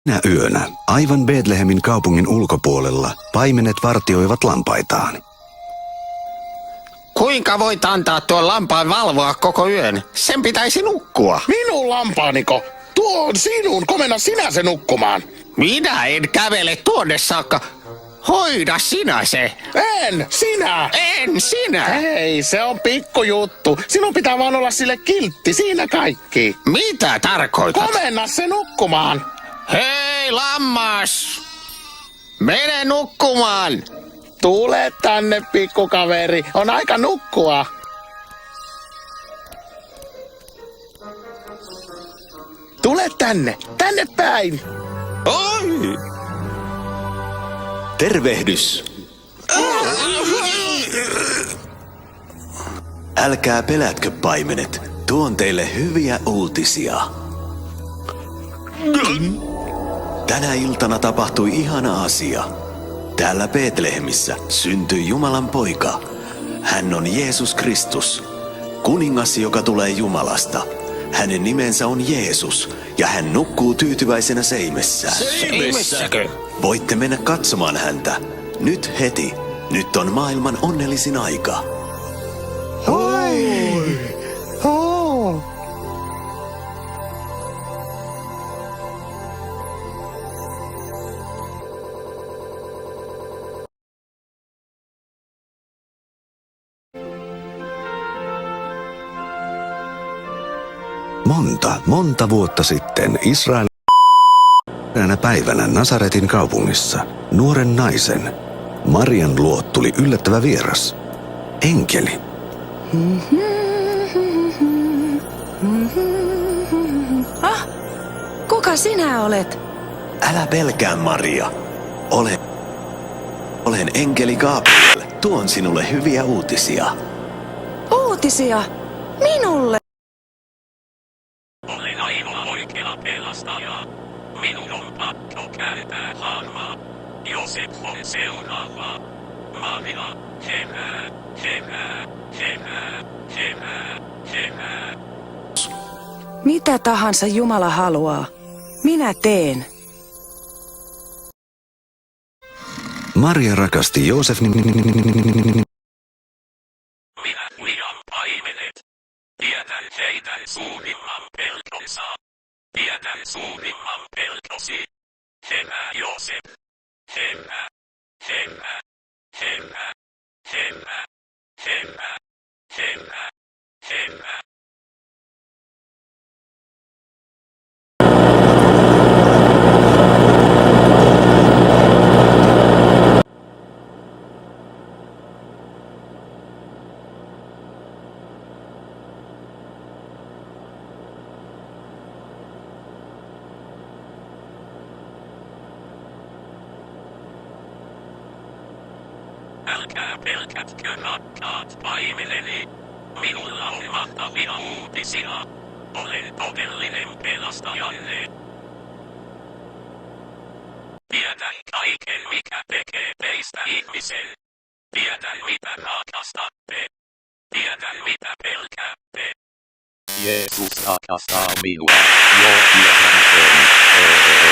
Sinä yönä, aivan Betlehemin kaupungin ulkopuolella, paimenet vartioivat lampaitaan. Kuinka voit antaa tuon lampaan valvoa koko yön? Sen pitäisi nukkua. Minun lampaaniko? Tuo on sinun. Komenna sinä se nukkumaan. Minä en kävele tuonne saakka. Hoida sinä se. En, sinä. En sinä. Ei, se on pikkujuttu. Sinun pitää vaan olla sille kiltti. Siinä kaikki. Mitä tarkoitat? Komenna se nukkumaan. Hei lammas! Mene nukkumaan! Tule tänne, pikkukaveri. On aika nukkua. Tule tänne. Tänne päin. Oi! Tervehdys! Älkää pelätkö, paimenet. Tuon teille hyviä uutisia. Tänä iltana tapahtui ihana asia. Täällä Betlehemissä syntyi Jumalan poika. Hän on Jeesus Kristus, kuningas, joka tulee Jumalasta. Hänen nimensä on Jeesus, ja hän nukkuu tyytyväisenä seimessään. Seimessäkö? Voitte mennä katsomaan häntä. Nyt heti. Nyt on maailman onnellisin aika. Monta vuotta sitten Israelin eräänä päivänä Nasaretin kaupungissa nuoren naisen, Marian luo tuli yllättävä vieras, enkeli. Kuka sinä olet? Älä pelkää, Maria. Olen enkeli Gabriel. Tuon sinulle hyviä uutisia. Uutisia? Minulle? Olen ainoa oikea pelastaja. Minun on pakko kääntää harmaa. Josep on seuraava. Maria, herää, herää, herää, herää, herää. Mitä tahansa Jumala haluaa. Minä teen. Maria rakasti Joosefin. Minä liian paimenet. Tiedän heidän suurimman pelkonsa. Tiedän suurimman pelkosi. Herää Joosep. Herää, herää, herää, herää, herää, herää, herää. Älkää pelkätkö, rakkaat paimeneni. Minulla on mahtavia uutisia. Olen todellinen pelastajanne. Tiedän kaiken, mikä tekee teistä ihmisen. Tiedän, mitä rakastatte. Tiedän, mitä pelkäätte. Jeesus rakastaa minua. Jo tiedän sen.